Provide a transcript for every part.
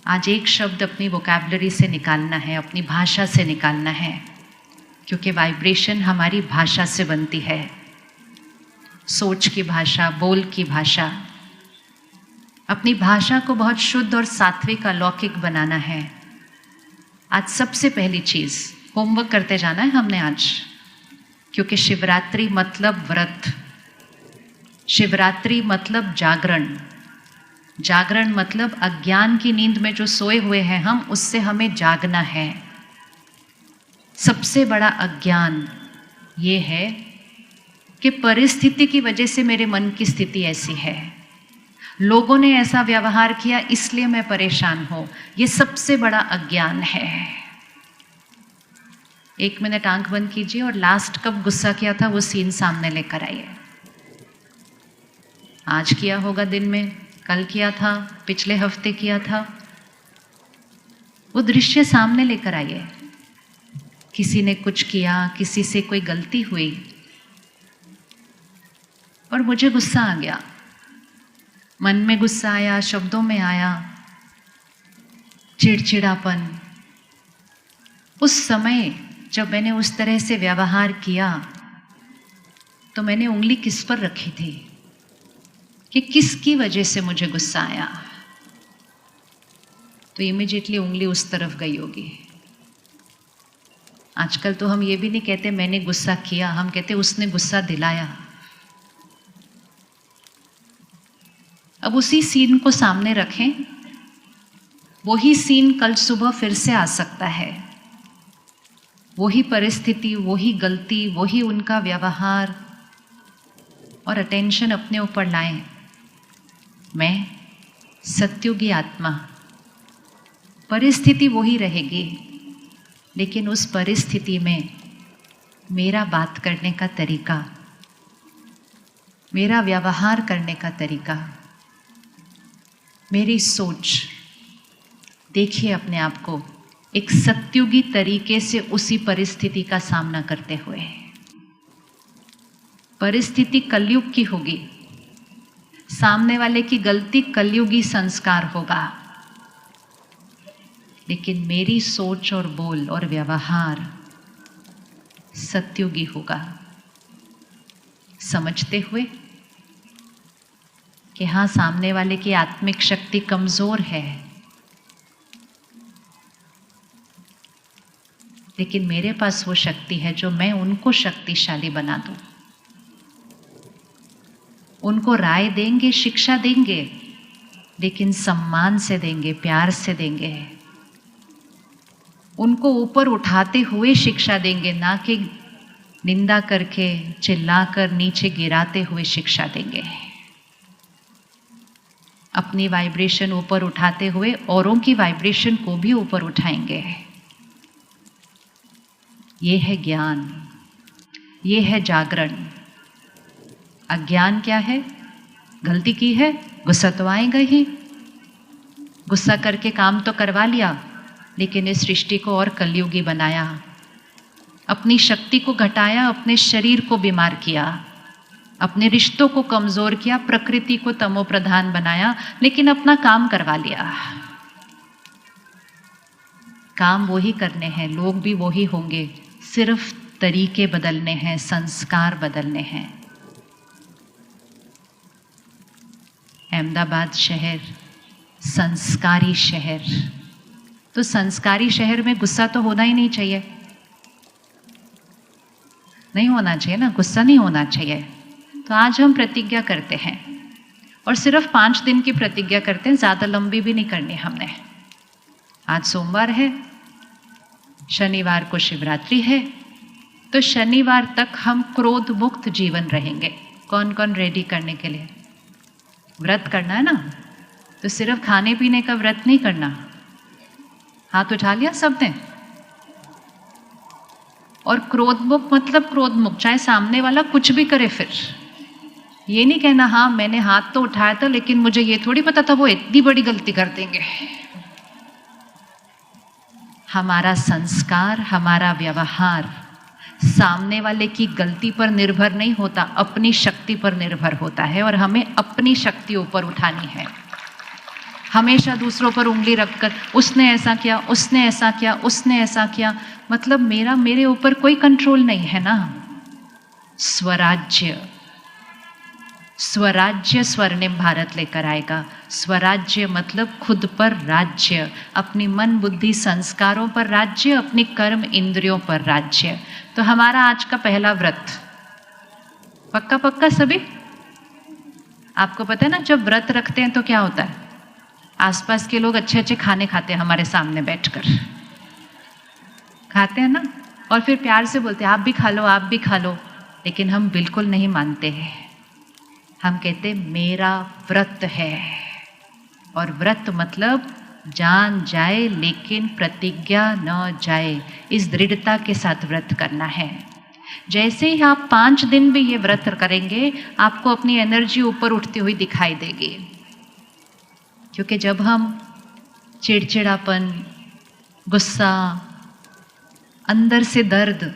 आज एक शब्द अपनी वोकैबुलरी से निकालना है, अपनी भाषा से निकालना है, क्योंकि वाइब्रेशन हमारी भाषा से बनती है। सोच की भाषा, बोल की भाषा। अपनी भाषा को बहुत शुद्ध और सात्विक अलौकिक बनाना है। आज सबसे पहली चीज़ होमवर्क करते जाना है हमने आज, क्योंकि शिवरात्रि मतलब व्रत, शिवरात्रि मतलब जागरण, जागरण मतलब अज्ञान की नींद में जो सोए हुए हैं हम, उससे हमें जागना है। सबसे बड़ा अज्ञान ये है कि परिस्थिति की वजह से मेरे मन की स्थिति ऐसी है, लोगों ने ऐसा व्यवहार किया इसलिए मैं परेशान हूँ। ये सबसे बड़ा अज्ञान है। 1 मिनट आंख बंद कीजिए और लास्ट कब गुस्सा किया था वो सीन सामने लेकर आइए। आज किया होगा, दिन में, कल किया था, पिछले हफ्ते किया था, वो दृश्य सामने लेकर आइए। किसी ने कुछ किया, किसी से कोई गलती हुई और मुझे गुस्सा आ गया, मन में गुस्सा आया, शब्दों में आया, चिड़चिड़ापन। उस समय जब मैंने उस तरह से व्यवहार किया तो मैंने उंगली किस पर रखी थी कि किसकी वजह से मुझे गुस्सा आया, तो इमीडिएटली उंगली उस तरफ गई होगी। आजकल तो हम ये भी नहीं कहते मैंने गुस्सा किया, हम कहते उसने गुस्सा दिलाया। अब उसी सीन को सामने रखें, वही सीन कल सुबह फिर से आ सकता है, वही परिस्थिति, वही गलती, वही उनका व्यवहार, और अटेंशन अपने ऊपर लाएं। मैं सत्युगी आत्मा, परिस्थिति वही रहेगी, लेकिन उस परिस्थिति में मेरा बात करने का तरीका, मेरा व्यवहार करने का तरीका, मेरी सोच, देखिए अपने आप को एक सत्युगी तरीके से उसी परिस्थिति का सामना करते हुए। परिस्थिति कलयुग की होगी, सामने वाले की गलती कलयुगी संस्कार होगा, लेकिन मेरी सोच और बोल और व्यवहार सत्युगी होगा। समझते हुए कि हाँ, सामने वाले की आत्मिक शक्ति कमजोर है, लेकिन मेरे पास वो शक्ति है जो मैं उनको शक्तिशाली बना दूं। उनको राय देंगे, शिक्षा देंगे, लेकिन सम्मान से देंगे, प्यार से देंगे। उनको ऊपर उठाते हुए शिक्षा देंगे, ना कि निंदा करके, चिल्लाकर नीचे गिराते हुए शिक्षा देंगे। अपनी वाइब्रेशन ऊपर उठाते हुए औरों की वाइब्रेशन को भी ऊपर उठाएंगे। ये है ज्ञान, ये है जागरण। अज्ञान क्या है? गलती की है, गुस्सा तो आएगा ही, गुस्सा करके काम तो करवा लिया, लेकिन इस सृष्टि को और कलयुगी बनाया, अपनी शक्ति को घटाया, अपने शरीर को बीमार किया, अपने रिश्तों को कमजोर किया, प्रकृति को तमो प्रधान बनाया, लेकिन अपना काम करवा लिया। काम वही करने हैं, लोग भी वही होंगे, सिर्फ तरीके बदलने हैं, संस्कार बदलने हैं। अहमदाबाद शहर संस्कारी शहर, तो संस्कारी शहर में गुस्सा तो होना ही नहीं चाहिए, नहीं होना चाहिए ना, गुस्सा नहीं होना चाहिए। तो आज हम प्रतिज्ञा करते हैं, और सिर्फ 5 दिन की प्रतिज्ञा करते हैं, ज़्यादा लंबी भी नहीं करनी हमने। आज सोमवार है, शनिवार को शिवरात्रि है, तो शनिवार तक हम क्रोध मुक्त जीवन रहेंगे। कौन कौन रेडी करने के लिए? व्रत करना है ना, तो सिर्फ खाने पीने का व्रत नहीं करना। हाथ उठा लिया सबने? और क्रोध मुक्त मतलब क्रोध मुक्त, चाहे सामने वाला कुछ भी करे, फिर ये नहीं कहना हाँ मैंने हाथ तो उठाया था लेकिन मुझे ये थोड़ी पता था वो इतनी बड़ी गलती कर देंगे। हमारा संस्कार, हमारा व्यवहार सामने वाले की गलती पर निर्भर नहीं होता, अपनी शक्ति पर निर्भर होता है, और हमें अपनी शक्ति ऊपर उठानी है। हमेशा दूसरों पर उंगली रखकर उसने ऐसा किया, उसने ऐसा किया, उसने ऐसा किया, मतलब मेरे ऊपर कोई कंट्रोल नहीं है ना। स्वराज्य, स्वराज्य स्वर्णिम भारत लेकर आएगा। स्वराज्य मतलब खुद पर राज्य, अपनी मन बुद्धि संस्कारों पर राज्य, अपनी कर्म इंद्रियों पर राज्य। तो हमारा आज का पहला व्रत, पक्का पक्का सभी? आपको पता है ना, जब व्रत रखते हैं तो क्या होता है, आसपास के लोग अच्छे अच्छे खाने खाते हैं, हमारे सामने बैठकर खाते हैं ना, और फिर प्यार से बोलते हैं आप भी खा लो, आप भी खा लो। लेकिन हम बिल्कुल नहीं मानते हैं, हम कहते मेरा व्रत है। और व्रत मतलब जान जाए लेकिन प्रतिज्ञा न जाए, इस दृढ़ता के साथ व्रत करना है। जैसे ही आप 5 दिन भी ये व्रत करेंगे, आपको अपनी एनर्जी ऊपर उठती हुई दिखाई देगी। क्योंकि जब हम चिड़चिड़ापन, गुस्सा, अंदर से दर्द,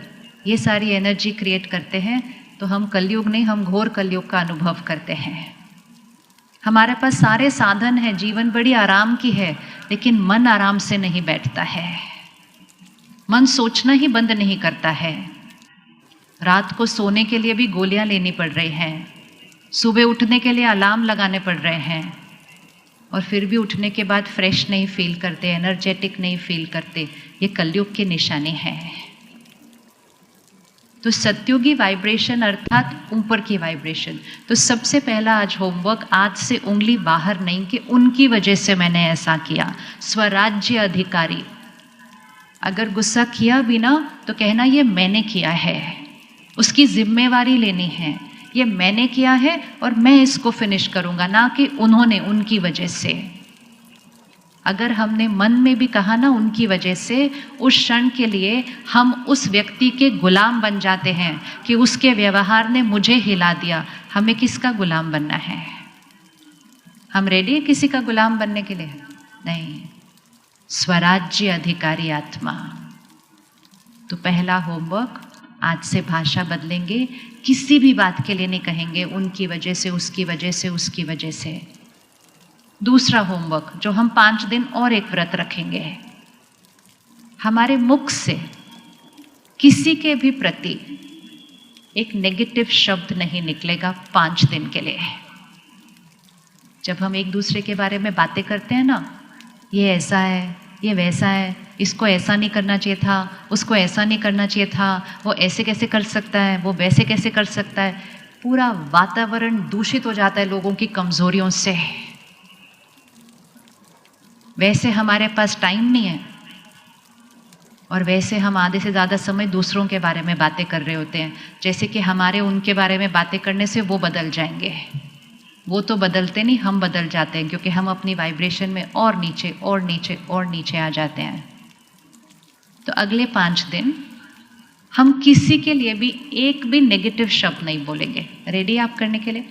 ये सारी एनर्जी क्रिएट करते हैं, तो हम कलयुग नहीं, हम घोर कलयुग का अनुभव करते हैं। हमारे पास सारे साधन हैं, जीवन बड़ी आराम की है, लेकिन मन आराम से नहीं बैठता है। मन सोचना ही बंद नहीं करता है। रात को सोने के लिए भी गोलियां लेनी पड़ रही हैं, सुबह उठने के लिए अलार्म लगाने पड़ रहे हैं, और फिर भी उठने के बाद फ्रेश नहीं फील करते, एनर्जेटिक नहीं फील करते। ये कलयुग की निशानी है। तो सत्युगी वाइब्रेशन अर्थात ऊपर की वाइब्रेशन। तो सबसे पहला आज होमवर्क, आज से उंगली बाहर नहीं कि उनकी वजह से मैंने ऐसा किया। स्वराज्य अधिकारी, अगर गुस्सा किया भी ना तो कहना ये मैंने किया है, उसकी जिम्मेवारी लेनी है, ये मैंने किया है और मैं इसको फिनिश करूंगा, ना कि उन्होंने, उनकी वजह से। अगर हमने मन में भी कहा ना उनकी वजह से, उस क्षण के लिए हम उस व्यक्ति के गुलाम बन जाते हैं कि उसके व्यवहार ने मुझे हिला दिया। हमें किसका गुलाम बनना है? हम रेडी है किसी का गुलाम बनने के लिए? नहीं। स्वराज्य अधिकारी आत्मा। तो पहला होमवर्क, आज से भाषा बदलेंगे, किसी भी बात के लिए नहीं कहेंगे उनकी वजह से, उसकी वजह से, उसकी वजह से। दूसरा होमवर्क जो हम 5 दिन और एक व्रत रखेंगे, हमारे मुख से किसी के भी प्रति एक नेगेटिव शब्द नहीं निकलेगा 5 दिन के लिए। जब हम एक दूसरे के बारे में बातें करते हैं ना, ये ऐसा है, ये वैसा है, इसको ऐसा नहीं करना चाहिए था, उसको ऐसा नहीं करना चाहिए था, वो ऐसे कैसे कर सकता है, वो वैसे कैसे कर सकता है, पूरा वातावरण दूषित हो जाता है लोगों की कमजोरियों से। वैसे हमारे पास टाइम नहीं है, और वैसे हम आधे से ज़्यादा समय दूसरों के बारे में बातें कर रहे होते हैं, जैसे कि हमारे उनके बारे में बातें करने से वो बदल जाएंगे। वो तो बदलते नहीं, हम बदल जाते हैं, क्योंकि हम अपनी वाइब्रेशन में और नीचे और नीचे और नीचे आ जाते हैं। तो अगले 5 दिन हम किसी के लिए भी एक भी नेगेटिव शब्द नहीं बोलेंगे। रेडी आप करने के लिए?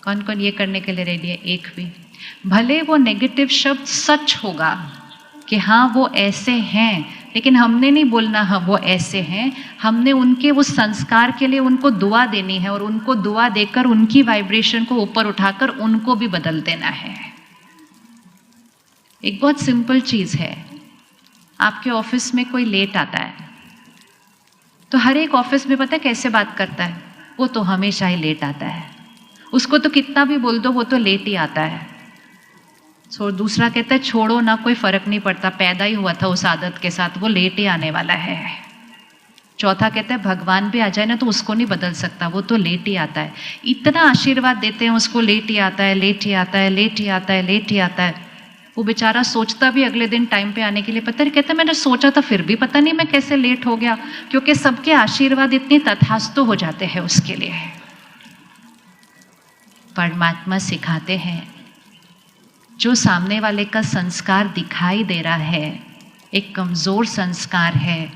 कौन कौन ये करने के लिए रेडी है? एक भी। भले वो नेगेटिव शब्द सच होगा कि हाँ वो ऐसे हैं, लेकिन हमने नहीं बोलना हाँ वो ऐसे हैं, हमने उनके उस संस्कार के लिए उनको दुआ देनी है, और उनको दुआ देकर उनकी वाइब्रेशन को ऊपर उठाकर उनको भी बदल देना है। एक बहुत सिंपल चीज़ है, आपके ऑफिस में कोई लेट आता है, तो हर एक ऑफिस में पता है कैसे बात करता है? वो तो हमेशा ही लेट आता है, उसको तो कितना भी बोल दो वो तो लेट ही आता है। दूसरा कहता है छोड़ो ना, कोई फर्क नहीं पड़ता, पैदा ही हुआ था उस आदत के साथ, वो लेट ही आने वाला है। चौथा कहता है भगवान भी आ जाए ना तो उसको नहीं बदल सकता, वो तो लेट ही आता है। इतना आशीर्वाद देते हैं उसको, लेट ही आता है, लेट ही आता है, लेट ही आता है, लेट ही आता है। वो बेचारा सोचता भी अगले दिन टाइम पे आने के लिए, पता नहीं कहता मैंने सोचा था फिर भी पता नहीं मैं कैसे लेट हो गया, क्योंकि सबके आशीर्वाद इतने तथास्तु हो जाते हैं उसके लिए। परमात्मा सिखाते हैं जो सामने वाले का संस्कार दिखाई दे रहा है, एक कमज़ोर संस्कार है,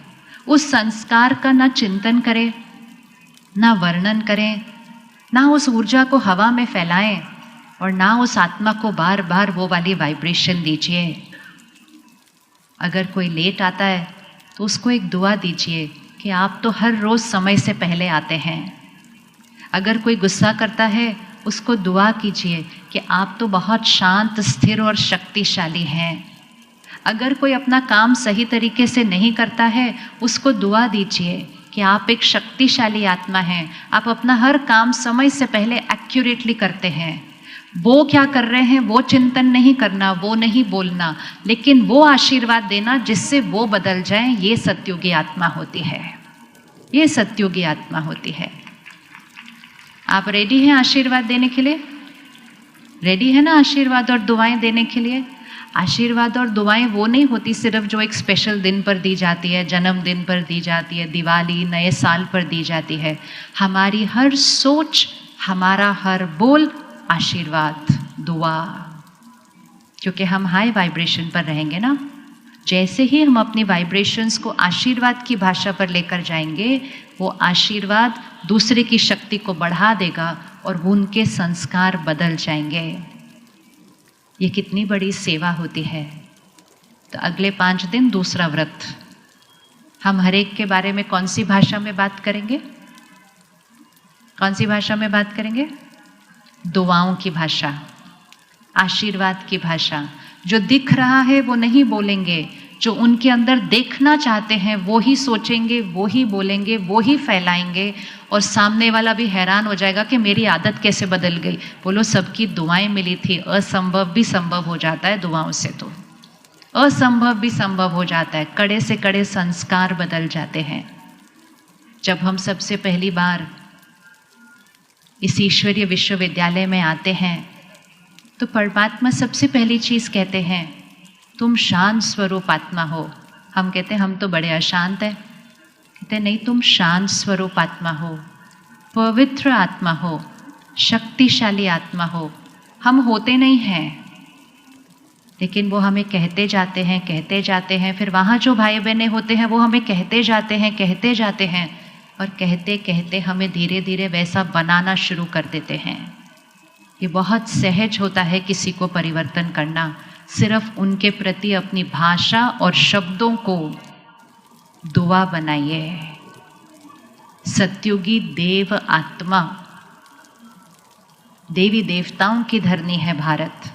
उस संस्कार का ना चिंतन करें, ना वर्णन करें, ना उस ऊर्जा को हवा में फैलाएं, और ना उस आत्मा को बार बार वो वाली वाइब्रेशन दीजिए। अगर कोई लेट आता है तो उसको एक दुआ दीजिए कि आप तो हर रोज़ समय से पहले आते हैं। अगर कोई गुस्सा करता है उसको दुआ कीजिए कि आप तो बहुत शांत, स्थिर और शक्तिशाली हैं। अगर कोई अपना काम सही तरीके से नहीं करता है, उसको दुआ दीजिए कि आप एक शक्तिशाली आत्मा हैं, आप अपना हर काम समय से पहले एक्यूरेटली करते हैं। वो क्या कर रहे हैं वो चिंतन नहीं करना, वो नहीं बोलना, लेकिन वो आशीर्वाद देना जिससे वो बदल जाए। ये सत्युगी आत्मा होती है, ये सत्युगी आत्मा होती है। आप रेडी हैं आशीर्वाद देने के लिए? रेडी है ना आशीर्वाद और दुआएं देने के लिए? आशीर्वाद और दुआएं वो नहीं होती सिर्फ जो एक स्पेशल दिन पर दी जाती है, जन्मदिन पर दी जाती है, दिवाली, नए साल पर दी जाती है। हमारी हर सोच, हमारा हर बोल आशीर्वाद, दुआ, क्योंकि हम हाई वाइब्रेशन पर रहेंगे ना। जैसे ही हम अपनी वाइब्रेशंस को आशीर्वाद की भाषा पर लेकर जाएंगे, वो आशीर्वाद दूसरे की शक्ति को बढ़ा देगा और उनके संस्कार बदल जाएंगे। ये कितनी बड़ी सेवा होती है। तो अगले 5 दिन दूसरा व्रत, हम हर एक के बारे में कौन सी भाषा में बात करेंगे? कौन सी भाषा में बात करेंगे? दुआओं की भाषा, आशीर्वाद की भाषा। जो दिख रहा है वो नहीं बोलेंगे, जो उनके अंदर देखना चाहते हैं वो ही सोचेंगे, वो ही बोलेंगे, वो ही फैलाएंगे। और सामने वाला भी हैरान हो जाएगा कि मेरी आदत कैसे बदल गई। बोलो, सबकी दुआएं मिली थी। असंभव भी संभव हो जाता है दुआओं से, तो असंभव भी संभव हो जाता है। कड़े से कड़े संस्कार बदल जाते हैं। जब हम सबसे पहली बार इस ईश्वरीय विश्वविद्यालय में आते हैं तो परमात्मा सबसे पहली चीज़ कहते हैं, तुम शांत स्वरूप आत्मा हो। हम कहते हैं हम तो बड़े अशांत हैं। कहते हैं नहीं, तुम शांत स्वरूप आत्मा हो, पवित्र आत्मा हो, शक्तिशाली आत्मा हो। हम होते नहीं हैं, लेकिन वो हमें कहते जाते हैं। फिर वहाँ जो भाई बहनें होते हैं वो हमें कहते जाते हैं और कहते कहते हमें धीरे धीरे वैसा बनाना शुरू कर देते हैं। ये बहुत सहज होता है किसी को परिवर्तन करना। सिर्फ उनके प्रति अपनी भाषा और शब्दों को दुआ बनाइए। सत्युगी देव आत्मा, देवी देवताओं की धरनी है भारत।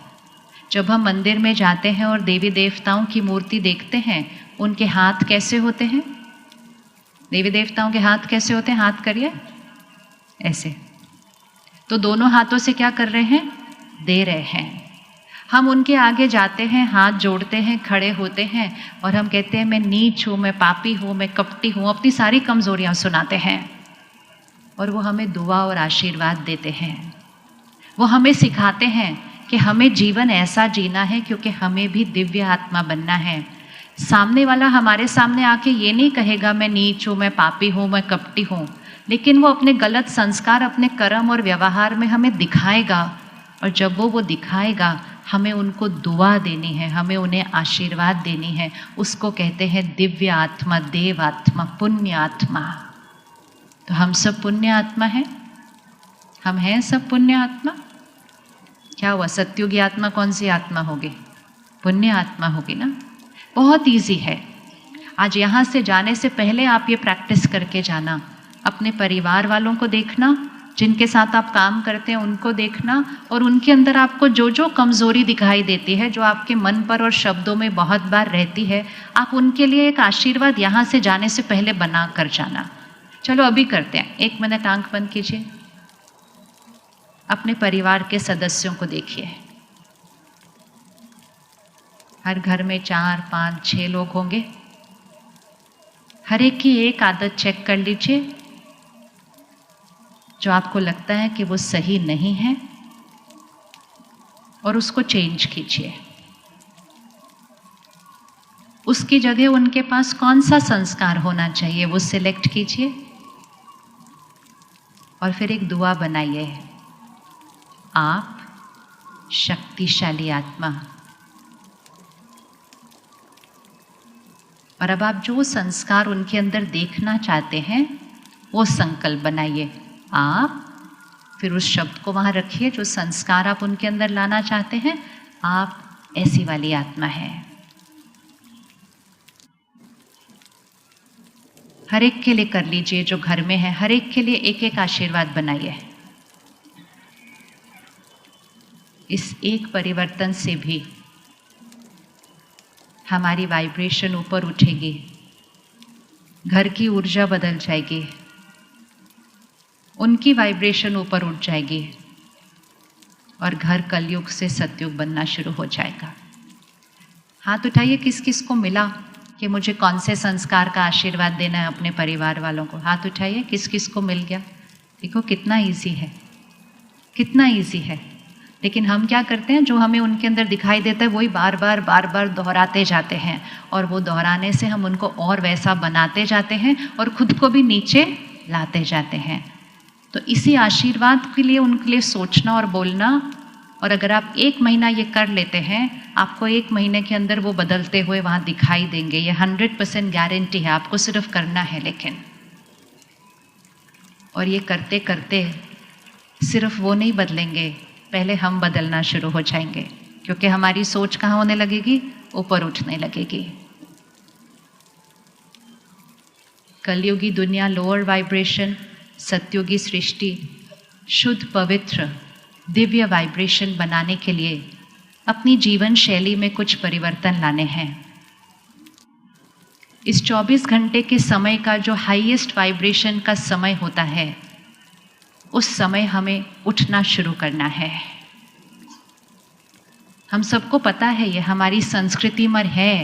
जब हम मंदिर में जाते हैं और देवी देवताओं की मूर्ति देखते हैं, उनके हाथ कैसे होते हैं? देवी देवताओं के हाथ कैसे होते हैं? हाथ करिए ऐसे। तो दोनों हाथों से क्या कर रहे हैं? दे रहे हैं। हम उनके आगे जाते हैं, हाथ जोड़ते हैं, खड़े होते हैं और हम कहते हैं मैं नीच हूँ, मैं पापी हूँ, मैं कपटी हूँ, अपनी सारी कमजोरियाँ सुनाते हैं। और वो हमें दुआ और आशीर्वाद देते हैं। वो हमें सिखाते हैं कि हमें जीवन ऐसा जीना है क्योंकि हमें भी दिव्य आत्मा बनना है। सामने वाला हमारे सामने आके ये नहीं कहेगा मैं नीच हूँ, मैं पापी हूँ, मैं कपटी हूँ, लेकिन वो अपने गलत संस्कार, अपने कर्म और व्यवहार में हमें दिखाएगा। और जब वो दिखाएगा, हमें उनको दुआ देनी है, हमें उन्हें आशीर्वाद देनी है। उसको कहते हैं दिव्य आत्मा, देव आत्मा, पुण्य आत्मा। तो हम सब पुण्य आत्मा हैं। हम हैं सब पुण्य आत्मा। क्या हुआ? सत्युगी आत्मा कौन सी आत्मा होगी? पुण्य आत्मा होगी ना। बहुत इजी है। आज यहाँ से जाने से पहले आप ये प्रैक्टिस करके जाना। अपने परिवार वालों को देखना, जिनके साथ आप काम करते हैं उनको देखना, और उनके अंदर आपको जो जो कमज़ोरी दिखाई देती है, जो आपके मन पर और शब्दों में बहुत बार रहती है, आप उनके लिए एक आशीर्वाद यहाँ से जाने से पहले बना कर जाना। चलो अभी करते हैं। 1 मिनट आंख बंद कीजिए। अपने परिवार के सदस्यों को देखिए। हर घर में 4, 5, 6 लोग होंगे। हर एक की एक आदत चेक कर लीजिए जो आपको लगता है कि वो सही नहीं है, और उसको चेंज कीजिए। उसकी जगह उनके पास कौन सा संस्कार होना चाहिए वो सिलेक्ट कीजिए, और फिर एक दुआ बनाइए। आप शक्तिशाली आत्मा। और अब आप जो संस्कार उनके अंदर देखना चाहते हैं वो संकल्प बनाइए। आप फिर उस शब्द को वहाँ रखिए जो संस्कार आप उनके अंदर लाना चाहते हैं। आप ऐसी वाली आत्मा है। हर एक के लिए कर लीजिए जो घर में है। हर एक के लिए एक एक आशीर्वाद बनाइए। इस एक परिवर्तन से भी हमारी वाइब्रेशन ऊपर उठेगी, घर की ऊर्जा बदल जाएगी, उनकी वाइब्रेशन ऊपर उठ जाएगी और घर कलयुग से सतयुग बनना शुरू हो जाएगा। हाथ उठाइए किस किस को मिला कि मुझे कौन से संस्कार का आशीर्वाद देना है अपने परिवार वालों को। हाथ उठाइए किस किस को मिल गया। देखो कितना इजी है, कितना इजी है। लेकिन हम क्या करते हैं, जो हमें उनके अंदर दिखाई देता है वही बार बार दोहराते जाते हैं, और वो दोहराने से हम उनको और वैसा बनाते जाते हैं और खुद को भी नीचे लाते जाते हैं। तो इसी आशीर्वाद के लिए उनके लिए सोचना और बोलना, और अगर आप 1 महीना ये कर लेते हैं, आपको 1 महीने के अंदर वो बदलते हुए वहाँ दिखाई देंगे। ये 100% गारंटी है, आपको सिर्फ करना है। लेकिन और ये करते करते सिर्फ वो नहीं बदलेंगे, पहले हम बदलना शुरू हो जाएंगे, क्योंकि हमारी सोच कहाँ होने लगेगी, ऊपर उठने लगेगी। कलयुगी दुनिया लोअर वाइब्रेशन, सतयुगी सृष्टि शुद्ध पवित्र दिव्य वाइब्रेशन बनाने के लिए अपनी जीवन शैली में कुछ परिवर्तन लाने हैं। इस 24 घंटे के समय का जो हाईएस्ट वाइब्रेशन का समय होता है, उस समय हमें उठना शुरू करना है। हम सबको पता है, ये हमारी संस्कृति में है,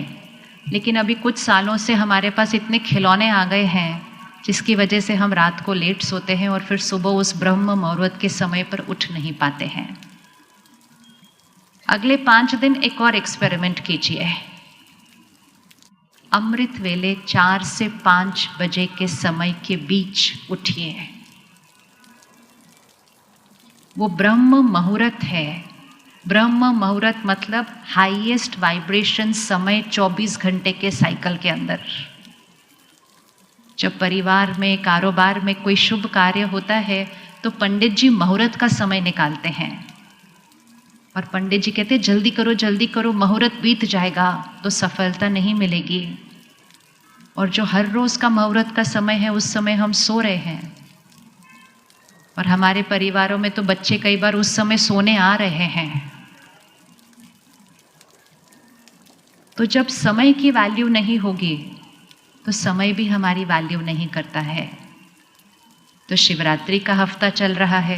लेकिन अभी कुछ सालों से हमारे पास इतने खिलौने आ गए हैं जिसकी वजह से हम रात को लेट सोते हैं और फिर सुबह उस ब्रह्म मुहूर्त के समय पर उठ नहीं पाते हैं। अगले 5 दिन एक और एक्सपेरिमेंट कीजिए। अमृत वेले 4 से 5 बजे के समय के बीच उठिए। वो ब्रह्म मुहूर्त है। ब्रह्म मुहूर्त मतलब हाईएस्ट वाइब्रेशन समय 24 घंटे के साइकिल के अंदर। जब परिवार में, कारोबार में कोई शुभ कार्य होता है तो पंडित जी मुहूर्त का समय निकालते हैं, और पंडित जी कहते हैं जल्दी करो, मुहूर्त बीत जाएगा तो सफलता नहीं मिलेगी। और जो हर रोज का मुहूर्त का समय है, उस समय हम सो रहे हैं, और हमारे परिवारों में तो बच्चे कई बार उस समय सोने आ रहे हैं। तो जब समय की वैल्यू नहीं होगी तो समय भी हमारी वैल्यू नहीं करता है। तो शिवरात्रि का हफ्ता चल रहा है,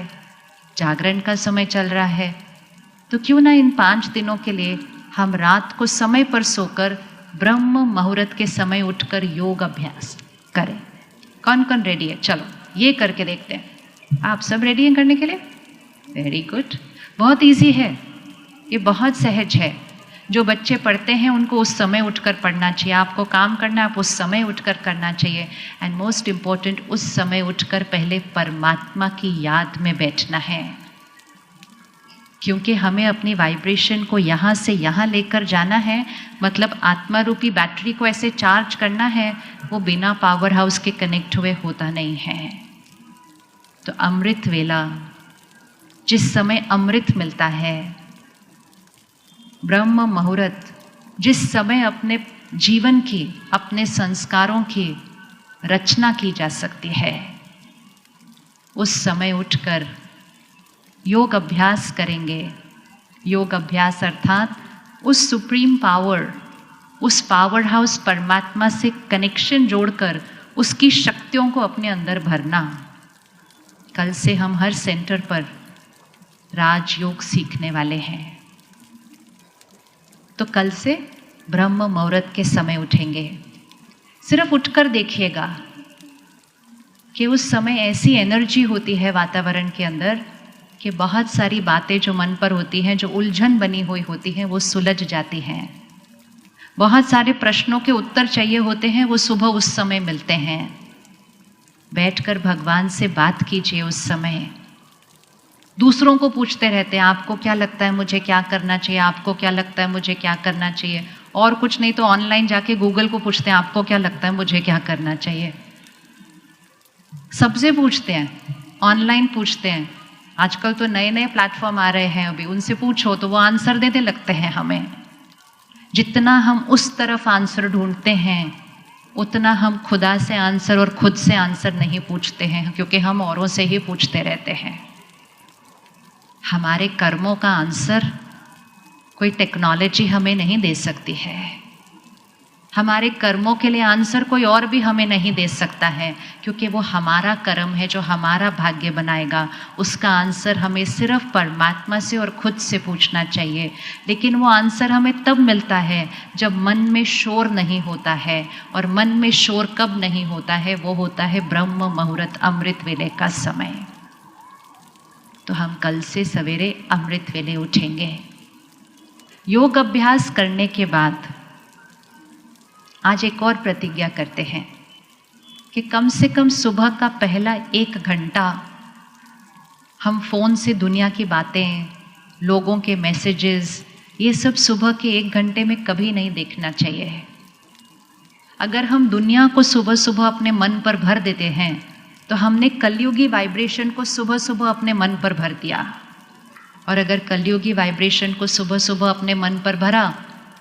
जागरण का समय चल रहा है, तो क्यों ना इन 5 दिनों के लिए हम रात को समय पर सोकर ब्रह्म मुहूर्त के समय उठकर योग अभ्यास करें। कौन कौन रेडी है? चलो ये करके देखते हैं। आप सब रेडी हैं करने के लिए? Very good. बहुत इजी है, ये बहुत सहज है। जो बच्चे पढ़ते हैं उनको उस समय उठकर पढ़ना चाहिए। आपको काम करना है, आप उस समय उठकर करना चाहिए। एंड मोस्ट इम्पोर्टेंट, उस समय उठकर पहले परमात्मा की याद में बैठना है, क्योंकि हमें अपनी वाइब्रेशन को यहाँ से यहाँ लेकर जाना है। मतलब आत्मा रूपी बैटरी को ऐसे चार्ज करना है, वो बिना पावर हाउस के कनेक्ट हुए होता नहीं है। तो अमृत वेला, जिस समय अमृत मिलता है, ब्रह्म मुहूर्त, जिस समय अपने जीवन की, अपने संस्कारों की रचना की जा सकती है, उस समय उठकर योग अभ्यास करेंगे। योग अभ्यास अर्थात उस सुप्रीम पावर, उस पावर हाउस परमात्मा से कनेक्शन जोड़कर उसकी शक्तियों को अपने अंदर भरना। कल से हम हर सेंटर पर राजयोग सीखने वाले हैं। तो कल से ब्रह्म मुहूर्त के समय उठेंगे। सिर्फ उठकर देखिएगा कि उस समय ऐसी एनर्जी होती है वातावरण के अंदर कि बहुत सारी बातें जो मन पर होती हैं, जो उलझन बनी हुई होती हैं, वो सुलझ जाती हैं। बहुत सारे प्रश्नों के उत्तर चाहिए होते हैं, वो सुबह उस समय मिलते हैं। बैठकर भगवान से बात कीजिए उस समय। दूसरों को पूछते रहते हैं, आपको क्या लगता है मुझे क्या करना चाहिए, आपको क्या लगता है मुझे क्या करना चाहिए। और कुछ नहीं तो ऑनलाइन जाके गूगल को पूछते हैं, आपको क्या लगता है मुझे क्या करना चाहिए। सबसे पूछते हैं, ऑनलाइन पूछते हैं। आजकल तो नए नए प्लेटफॉर्म आ रहे हैं, अभी उनसे पूछो तो वो आंसर देने लगते हैं हमें। जितना हम उस तरफ आंसर ढूंढते हैं, उतना हम खुदा से आंसर और खुद से आंसर नहीं पूछते हैं, क्योंकि हम औरों से ही पूछते रहते हैं। हमारे कर्मों का आंसर कोई टेक्नोलॉजी हमें नहीं दे सकती है। हमारे कर्मों के लिए आंसर कोई और भी हमें नहीं दे सकता है, क्योंकि वो हमारा कर्म है जो हमारा भाग्य बनाएगा। उसका आंसर हमें सिर्फ परमात्मा से और खुद से पूछना चाहिए। लेकिन वो आंसर हमें तब मिलता है जब मन में शोर नहीं होता है। और मन में शोर कब नहीं होता है? वो होता है ब्रह्म मुहूर्त, अमृत वेले का समय। तो हम कल से सवेरे अमृत वेले उठेंगे। योग अभ्यास करने के बाद आज एक और प्रतिज्ञा करते हैं कि कम से कम सुबह का पहला 1 घंटा हम फ़ोन से दुनिया की बातें, लोगों के मैसेजेस, ये सब सुबह के 1 घंटे में कभी नहीं देखना चाहिए। अगर हम दुनिया को सुबह सुबह अपने मन पर भर देते हैं तो हमने कलयुगी वाइब्रेशन को सुबह सुबह अपने मन पर भर दिया। और अगर कलयुगी वाइब्रेशन को सुबह सुबह अपने मन पर भरा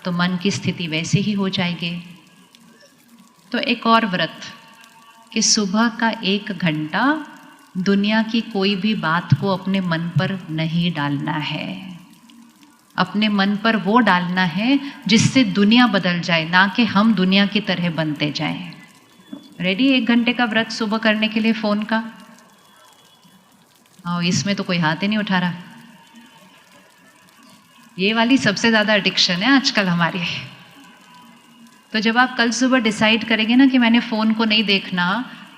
तो मन की स्थिति वैसे ही हो जाएगी। तो एक और व्रत कि सुबह का 1 घंटा दुनिया की कोई भी बात को अपने मन पर नहीं डालना है। अपने मन पर वो डालना है जिससे दुनिया बदल जाए, ना कि हम दुनिया की तरह बनते जाएं। रेडी 1 घंटे का व्रत सुबह करने के लिए फ़ोन का? इसमें तो कोई हाथ ही नहीं उठा रहा। ये वाली सबसे ज़्यादा एडिक्शन है आजकल हमारी। तो जब आप कल सुबह डिसाइड करेंगे ना कि मैंने फ़ोन को नहीं देखना,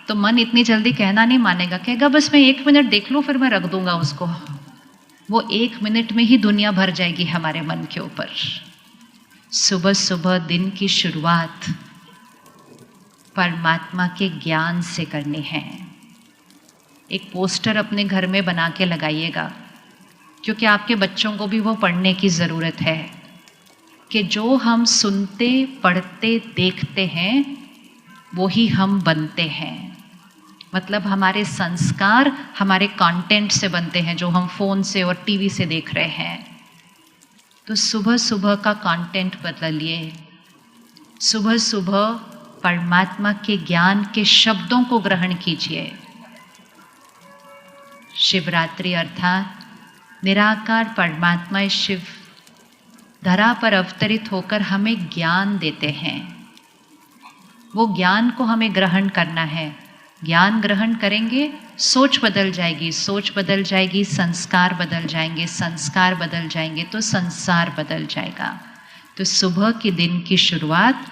तो मन इतनी जल्दी कहना नहीं मानेगा, कहेगा बस मैं 1 मिनट देख लूँ फिर मैं रख दूंगा उसको। वो 1 मिनट में ही दुनिया भर जाएगी हमारे मन के ऊपर। सुबह सुबह दिन की शुरुआत परमात्मा के ज्ञान से करनी है। एक पोस्टर अपने घर में बना के लगाइएगा, क्योंकि आपके बच्चों को भी वो पढ़ने की ज़रूरत है कि जो हम सुनते, पढ़ते, देखते हैं वो ही हम बनते हैं। मतलब हमारे संस्कार हमारे कंटेंट से बनते हैं जो हम फ़ोन से और टीवी से देख रहे हैं। तो सुबह सुबह का कंटेंट बदलिए। सुबह सुबह परमात्मा के ज्ञान के शब्दों को ग्रहण कीजिए। शिवरात्रि अर्थात निराकार परमात्मा शिव धरा पर अवतरित होकर हमें ज्ञान देते हैं। वो ज्ञान को हमें ग्रहण करना है। ज्ञान ग्रहण करेंगे, सोच बदल जाएगी, सोच बदल जाएगी, संस्कार बदल जाएंगे, संस्कार बदल जाएंगे तो संसार बदल जाएगा। तो सुबह के दिन की शुरुआत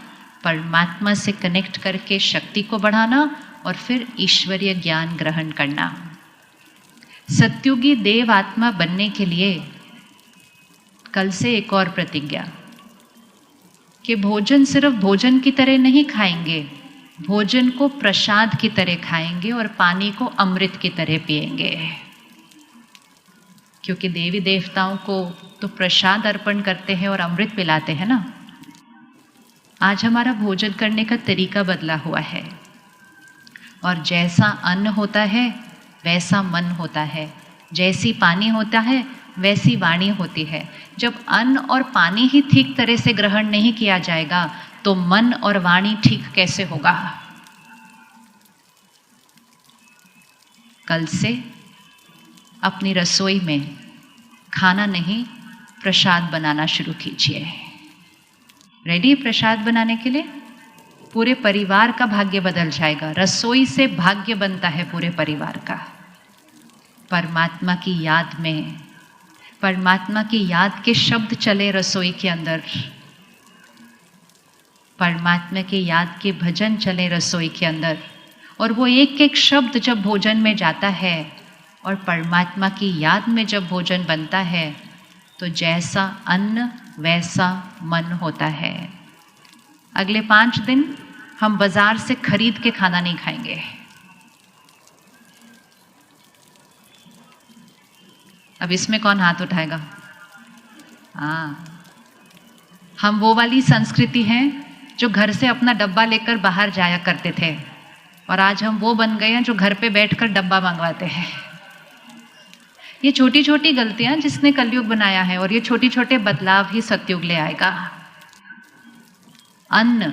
परमात्मा से कनेक्ट करके शक्ति को बढ़ाना और फिर ईश्वरीय ज्ञान ग्रहण करना। सत्युगी देव आत्मा बनने के लिए कल से एक और प्रतिज्ञा कि भोजन सिर्फ भोजन की तरह नहीं खाएंगे, भोजन को प्रसाद की तरह खाएंगे और पानी को अमृत की तरह पिएंगे। क्योंकि देवी देवताओं को तो प्रसाद अर्पण करते हैं और अमृत पिलाते हैं ना। आज हमारा भोजन करने का तरीका बदला हुआ है और जैसा अन्न होता है वैसा मन होता है, जैसी पानी होता है वैसी वाणी होती है। जब अन्न और पानी ही ठीक तरह से ग्रहण नहीं किया जाएगा तो मन और वाणी ठीक कैसे होगा? कल से अपनी रसोई में खाना नहीं प्रसाद बनाना शुरू कीजिए। रेडी प्रसाद बनाने के लिए? पूरे परिवार का भाग्य बदल जाएगा। रसोई से भाग्य बनता है पूरे परिवार का। परमात्मा की याद में, परमात्मा की याद के शब्द चले रसोई के अंदर, परमात्मा के याद के भजन चले रसोई के अंदर, और वो एक एक शब्द जब भोजन में जाता है और परमात्मा की याद में जब भोजन बनता है तो जैसा अन्न वैसा मन होता है। अगले 5 दिन हम बाजार से खरीद के खाना नहीं खाएंगे। अब इसमें कौन हाथ उठाएगा? हम वो वाली संस्कृति हैं जो घर से अपना डब्बा लेकर बाहर जाया करते थे और आज हम वो बन गए हैं जो घर पे बैठकर डब्बा मंगवाते हैं। ये छोटी छोटी गलतियां जिसने कलयुग बनाया है और ये छोटे छोटे बदलाव ही सतयुग ले आएगा। अन्न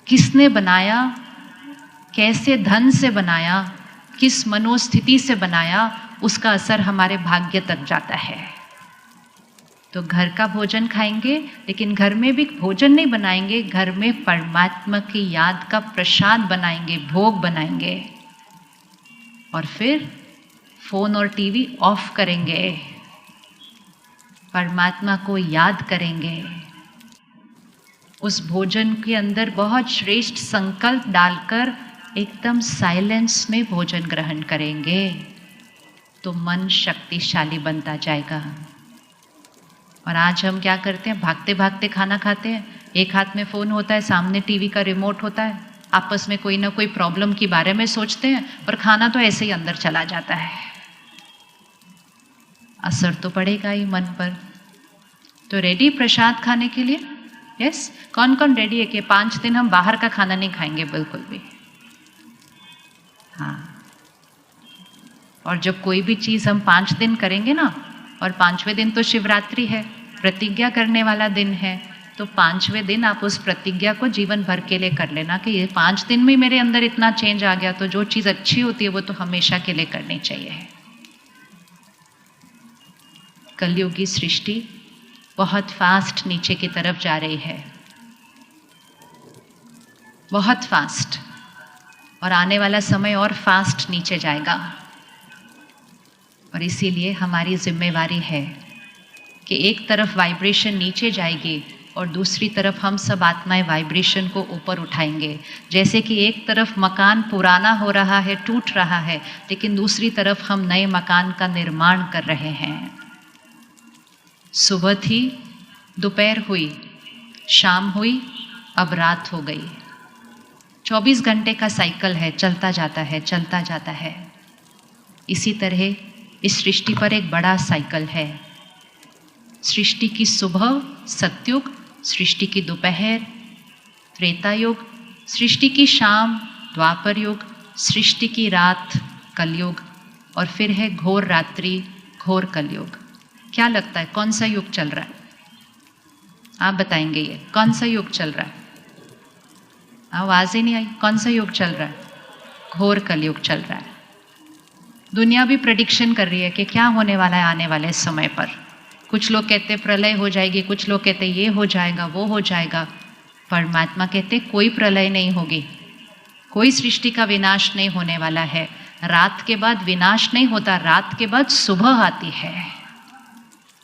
किसने बनाया, कैसे धन से बनाया, किस मनोस्थिति से बनाया, उसका असर हमारे भाग्य तक जाता है। तो घर का भोजन खाएंगे, लेकिन घर में भी भोजन नहीं बनाएंगे, घर में परमात्मा की याद का प्रसाद बनाएंगे, भोग बनाएंगे, और फिर फोन और टीवी ऑफ करेंगे, परमात्मा को याद करेंगे। उस भोजन के अंदर बहुत श्रेष्ठ संकल्प डालकर एकदम साइलेंस में भोजन ग्रहण करेंगे, तो मन शक्तिशाली बनता जाएगा। और आज हम क्या करते हैं, भागते भागते खाना खाते हैं, एक हाथ में फ़ोन होता है, सामने टीवी का रिमोट होता है, आपस में कोई ना कोई प्रॉब्लम के बारे में सोचते हैं, और खाना तो ऐसे ही अंदर चला जाता है। असर तो पड़ेगा ही मन पर। तो रेडी प्रसाद खाने के लिए? यस। कौन कौन रेडी है कि 5 दिन हम बाहर का खाना नहीं खाएंगे बिल्कुल भी? हाँ। और जब कोई भी चीज़ हम 5 दिन करेंगे ना, और 5वें दिन तो शिवरात्रि है, प्रतिज्ञा करने वाला दिन है, तो 5वें दिन आप उस प्रतिज्ञा को जीवन भर के लिए कर लेना कि ये 5 दिन में मेरे अंदर इतना चेंज आ गया, तो जो चीज़ अच्छी होती है वो तो हमेशा के लिए करनी चाहिए। कलयुगी सृष्टि बहुत फास्ट नीचे की तरफ जा रही है, बहुत फास्ट, और आने वाला समय और फास्ट नीचे जाएगा। और इसीलिए हमारी जिम्मेवारी है कि एक तरफ वाइब्रेशन नीचे जाएगी और दूसरी तरफ हम सब आत्माएं वाइब्रेशन को ऊपर उठाएंगे। जैसे कि एक तरफ मकान पुराना हो रहा है, टूट रहा है, लेकिन दूसरी तरफ हम नए मकान का निर्माण कर रहे हैं। सुबह थी, दोपहर हुई, शाम हुई, अब रात हो गई। 24 घंटे का साइकिल है, चलता जाता है, चलता जाता है। इसी तरह इस सृष्टि पर एक बड़ा साइकिल है। सृष्टि की सुबह सतयुग, सृष्टि की दोपहर त्रेता युग, सृष्टि की शाम द्वापर युग, सृष्टि की रात कलयुग, और फिर है घोर रात्रि, घोर कलयुग। क्या लगता है कौन सा युग चल रहा है? आप बताएंगे ये कौन सा युग चल रहा है? आवाज़ ही नहीं आई। कौन सा युग चल रहा है? घोर कलयुग चल रहा है। दुनिया भी प्रेडिक्शन कर रही है कि क्या होने वाला है आने वाले समय पर। कुछ लोग कहते हैं प्रलय हो जाएगी, कुछ लोग कहते हैं ये हो जाएगा, वो हो जाएगा। परमात्मा कहते हैं कोई प्रलय नहीं होगी, कोई सृष्टि का विनाश नहीं होने वाला है। रात के बाद विनाश नहीं होता, रात के बाद सुबह आती है।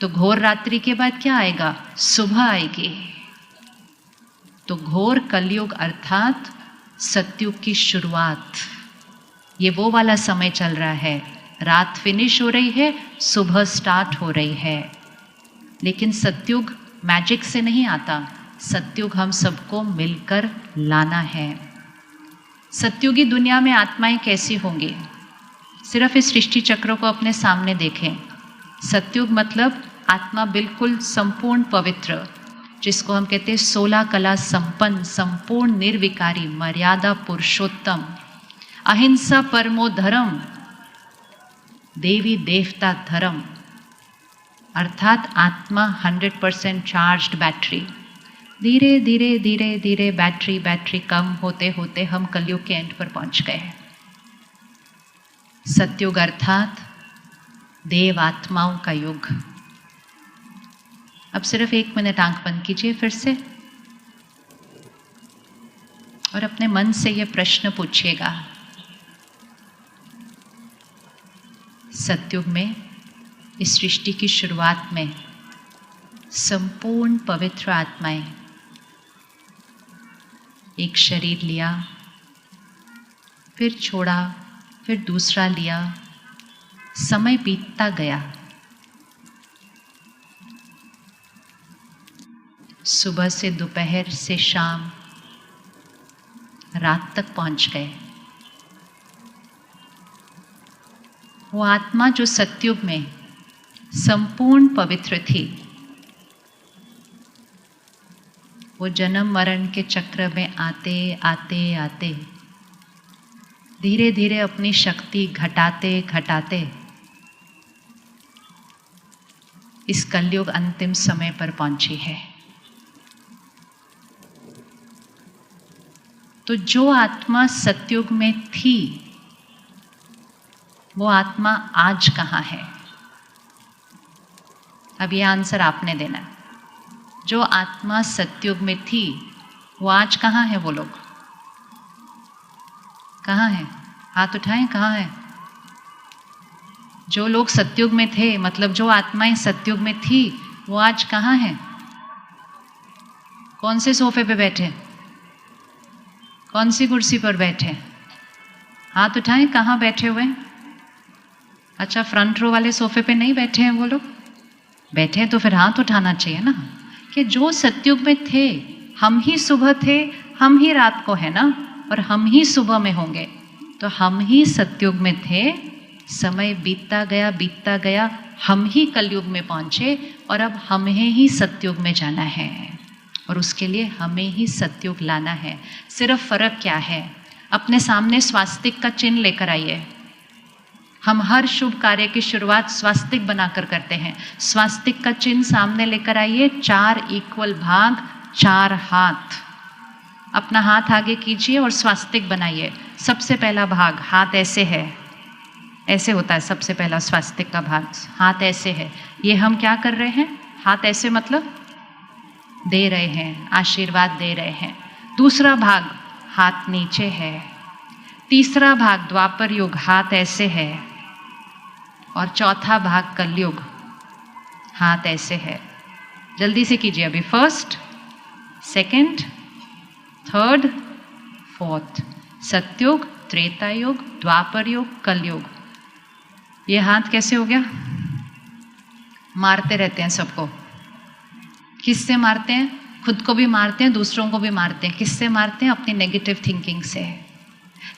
तो घोर रात्रि के बाद क्या आएगा? सुबह आएगी। तो घोर कलयुग अर्थात सतयुग की शुरुआत, ये वो वाला समय चल रहा है। रात फिनिश हो रही है, सुबह स्टार्ट हो रही है। लेकिन सतयुग मैजिक से नहीं आता, सतयुग हम सबको मिलकर लाना है। सतयुगी दुनिया में आत्माएं कैसी होंगी? सिर्फ इस सृष्टि चक्र को अपने सामने देखें। सतयुग मतलब आत्मा बिल्कुल संपूर्ण पवित्र, जिसको हम कहते हैं 16 कला संपन्न, संपूर्ण निर्विकारी, मर्यादा पुरुषोत्तम, अहिंसा परमो धर्म, देवी देवता धर्म, अर्थात आत्मा 100% चार्ज्ड बैटरी। धीरे धीरे धीरे धीरे बैटरी कम होते होते हम कलयुग के एंड पर पहुंच गए। सतयुग अर्थात देव आत्माओं का युग। अब सिर्फ 1 मिनट आंख बंद कीजिए फिर से, और अपने मन से ये प्रश्न पूछिएगा। सतयुग में, इस सृष्टि की शुरुआत में, संपूर्ण पवित्र आत्माएं एक शरीर लिया, फिर छोड़ा, फिर दूसरा लिया, समय बीतता गया। सुबह से दोपहर से शाम, रात तक पहुंच गए। वो आत्मा जो सतयुग में संपूर्ण पवित्र थी, वो जन्म मरण के चक्र में आते आते आते धीरे धीरे अपनी शक्ति घटाते घटाते इस कलयुग अंतिम समय पर पहुंची है। तो जो आत्मा सतयुग में थी, वो आत्मा आज कहाँ है? अब ये आंसर आपने देना है। जो आत्मा सतयुग में थी वो आज कहाँ है? वो लोग कहाँ है? हाथ उठाएं, कहाँ है? जो लोग सतयुग में थे, मतलब जो आत्माएं सतयुग में थी, वो आज कहाँ है? कौन से सोफे पे बैठे? कौन सी कुर्सी पर बैठे? हाथ उठाएं, कहाँ बैठे हुए हैं? अच्छा, फ्रंट रो वाले सोफे पे नहीं बैठे हैं वो लोग? बैठे हैं तो फिर हाथ उठाना चाहिए ना, कि जो सतयुग में थे, हम ही सुबह थे, हम ही रात को है ना, और हम ही सुबह में होंगे। तो हम ही सतयुग में थे, समय बीतता गया, हम ही कलयुग में पहुंचे, और अब हमें ही सतयुग में जाना है, और उसके लिए हमें ही सतयुग लाना है। सिर्फ फर्क क्या है? अपने सामने स्वास्तिक का चिन्ह लेकर आइए। हम हर शुभ कार्य की शुरुआत स्वास्तिक बनाकर करते हैं। स्वास्तिक का चिन्ह सामने लेकर आइए, 4 इक्वल भाग, 4 हाथ। अपना हाथ आगे कीजिए और स्वास्तिक बनाइए। सबसे पहला भाग हाथ ऐसे है, ऐसे होता है सबसे पहला स्वास्तिक का भाग, हाथ ऐसे है। ये हम क्या कर रहे हैं? हाथ ऐसे मतलब दे रहे हैं, आशीर्वाद दे रहे हैं। दूसरा भाग हाथ नीचे है। तीसरा भाग द्वापर युग, हाथ ऐसे है। और चौथा भाग कलयुग, हाथ ऐसे है। जल्दी से कीजिए अभी। First, second, third, fourth. सतयुग, त्रेता युग, द्वापर युग, कलयुग। ये हाथ कैसे हो गया? मारते रहते हैं सबको। किससे मारते हैं? खुद को भी मारते हैं, दूसरों को भी मारते हैं। किससे मारते हैं? अपनी नेगेटिव थिंकिंग से।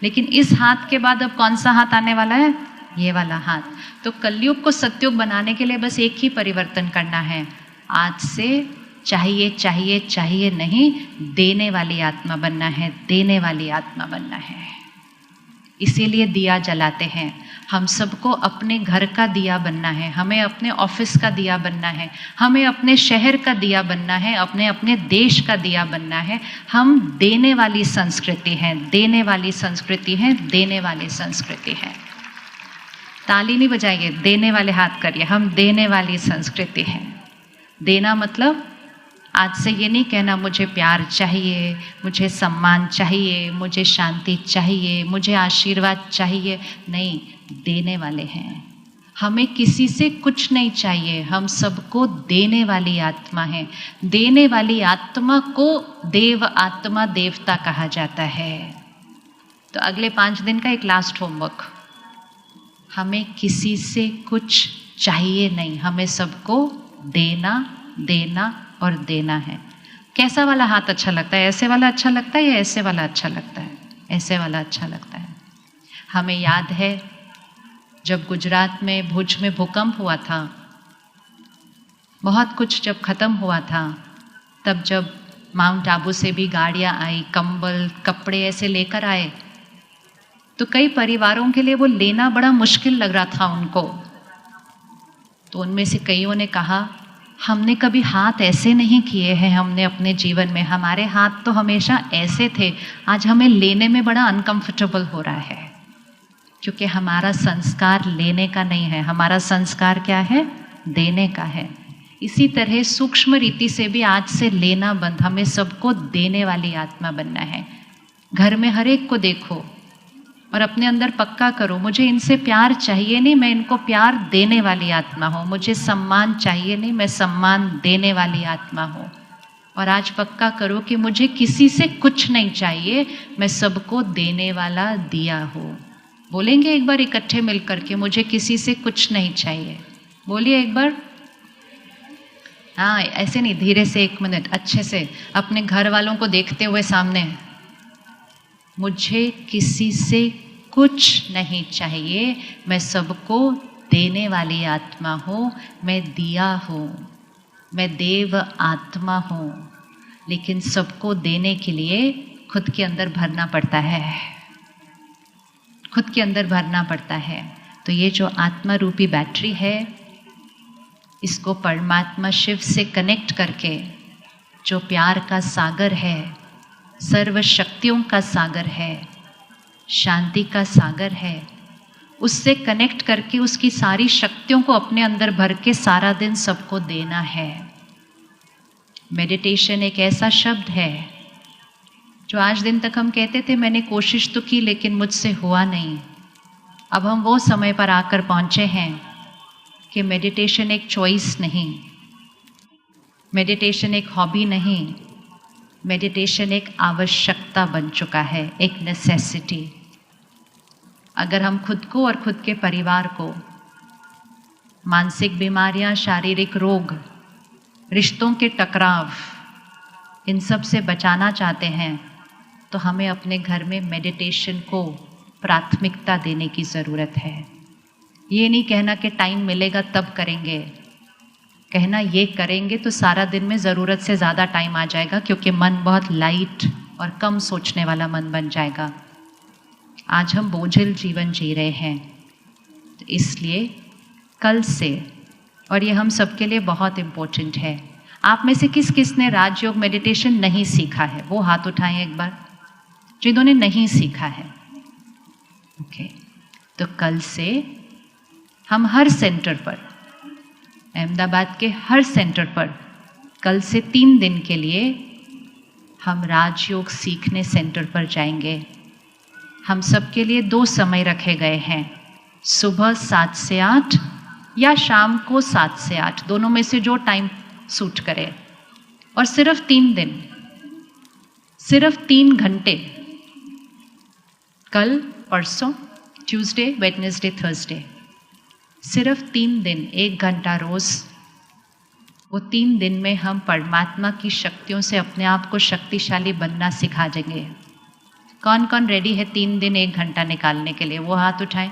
लेकिन इस हाथ के बाद अब कौन सा हाथ आने वाला है? ये वाला हाथ। तो कलयुग को सतयुग बनाने के लिए बस एक ही परिवर्तन करना है। आज से चाहिए चाहिए चाहिए नहीं, देने वाली आत्मा बनना है, देने वाली आत्मा बनना है। इसीलिए दिया जलाते हैं। हम सबको अपने घर का दिया बनना है, हमें अपने ऑफिस का दिया बनना है, हमें अपने शहर का दिया बनना है, अपने अपने देश का दिया बनना है। हम देने वाली संस्कृति हैं, देने वाली संस्कृति हैं, देने वाली संस्कृति है। ताली नहीं बजाइए, देने वाले हाथ करिए। हम देने वाली संस्कृति है। देना मतलब आज से ये नहीं कहना मुझे प्यार चाहिए, मुझे सम्मान चाहिए, मुझे शांति चाहिए, मुझे आशीर्वाद चाहिए। नहीं, देने वाले हैं। हमें किसी से कुछ नहीं चाहिए, हम सबको देने वाली आत्मा है। देने वाली आत्मा को देव आत्मा, देवता कहा जाता है। तो अगले 5 दिन का एक लास्ट होमवर्क, हमें किसी से कुछ चाहिए नहीं, हमें सबको देना देना और देना है। कैसा वाला हाथ अच्छा लगता है? ऐसे वाला अच्छा लगता है या ऐसे वाला अच्छा लगता है? ऐसे वाला अच्छा लगता है। हमें याद है जब गुजरात में भुज में भूकंप हुआ था, बहुत कुछ जब ख़त्म हुआ था, तब जब माउंट आबू से भी गाड़ियाँ आई, कंबल कपड़े ऐसे लेकर आए, तो कई परिवारों के लिए वो लेना बड़ा मुश्किल लग रहा था उनको। तो उनमें से कईयों ने कहा, हमने कभी हाथ ऐसे नहीं किए हैं, हमने अपने जीवन में, हमारे हाथ तो हमेशा ऐसे थे, आज हमें लेने में बड़ा अनकंफर्टेबल हो रहा है, क्योंकि हमारा संस्कार लेने का नहीं है, हमारा संस्कार क्या है? देने का है। इसी तरह सूक्ष्म रीति से भी आज से लेना बंद, हमें सबको देने वाली आत्मा बनना है। घर में हर एक को देखो और अपने अंदर पक्का करो, मुझे इनसे प्यार चाहिए नहीं, मैं इनको प्यार देने वाली आत्मा हूँ। मुझे सम्मान चाहिए नहीं, मैं सम्मान देने वाली आत्मा हूँ। और आज पक्का करो कि मुझे किसी से कुछ नहीं चाहिए, मैं सबको देने वाला दिया हूँ। बोलेंगे एक बार इकट्ठे मिलकर के, मुझे किसी से कुछ नहीं चाहिए। बोलिए एक बार। हाँ, ऐसे नहीं, धीरे से, 1 मिनट अच्छे से अपने घर वालों को देखते हुए सामने, मुझे किसी से कुछ नहीं चाहिए, मैं सबको देने वाली आत्मा हूँ, मैं दिया हूँ, मैं देव आत्मा हूँ। लेकिन सबको देने के लिए खुद के अंदर भरना पड़ता है, खुद के अंदर भरना पड़ता है। तो ये जो आत्मा रूपी बैटरी है, इसको परमात्मा शिव से कनेक्ट करके, जो प्यार का सागर है, सर्व शक्तियों का सागर है, शांति का सागर है, उससे कनेक्ट करके उसकी सारी शक्तियों को अपने अंदर भर के सारा दिन सबको देना है। मेडिटेशन एक ऐसा शब्द है जो आज दिन तक हम कहते थे मैंने कोशिश तो की लेकिन मुझसे हुआ नहीं। अब हम वो समय पर आकर पहुँचे हैं कि मेडिटेशन एक चॉइस नहीं, मेडिटेशन एक हॉबी नहीं, मेडिटेशन एक आवश्यकता बन चुका है, एक नेसेसिटी। अगर हम खुद को और खुद के परिवार को मानसिक बीमारियां, शारीरिक रोग, रिश्तों के टकराव, इन सब से बचाना चाहते हैं तो हमें अपने घर में मेडिटेशन को प्राथमिकता देने की ज़रूरत है। ये नहीं कहना कि टाइम मिलेगा तब करेंगे, कहना ये करेंगे तो सारा दिन में ज़रूरत से ज़्यादा टाइम आ जाएगा, क्योंकि मन बहुत लाइट और कम सोचने वाला मन बन जाएगा। आज हम बोझिल जीवन जी रहे हैं, तो इसलिए कल से, और ये हम सबके लिए बहुत इम्पोर्टेंट है, आप में से किस किस ने राजयोग मेडिटेशन नहीं सीखा है वो हाथ उठाएं एक बार, जिन्होंने नहीं सीखा है। ओके, तो कल से हम हर सेंटर पर, अहमदाबाद के हर सेंटर पर कल से 3 दिन के लिए हम राजयोग सीखने सेंटर पर जाएंगे। हम सबके लिए 2 समय रखे गए हैं, सुबह 7 से 8 या शाम को 7 से 8, दोनों में से जो टाइम सूट करे। और सिर्फ 3 दिन, सिर्फ 3 घंटे, कल, परसों, ट्यूसडे, वेडनेसडे, थर्सडे, सिर्फ 3 दिन, 1 घंटा रोज़। वो 3 दिन में हम परमात्मा की शक्तियों से अपने आप को शक्तिशाली बनना सिखा देंगे। कौन कौन रेडी है 3 दिन 1 घंटा निकालने के लिए? वो हाथ उठाएं।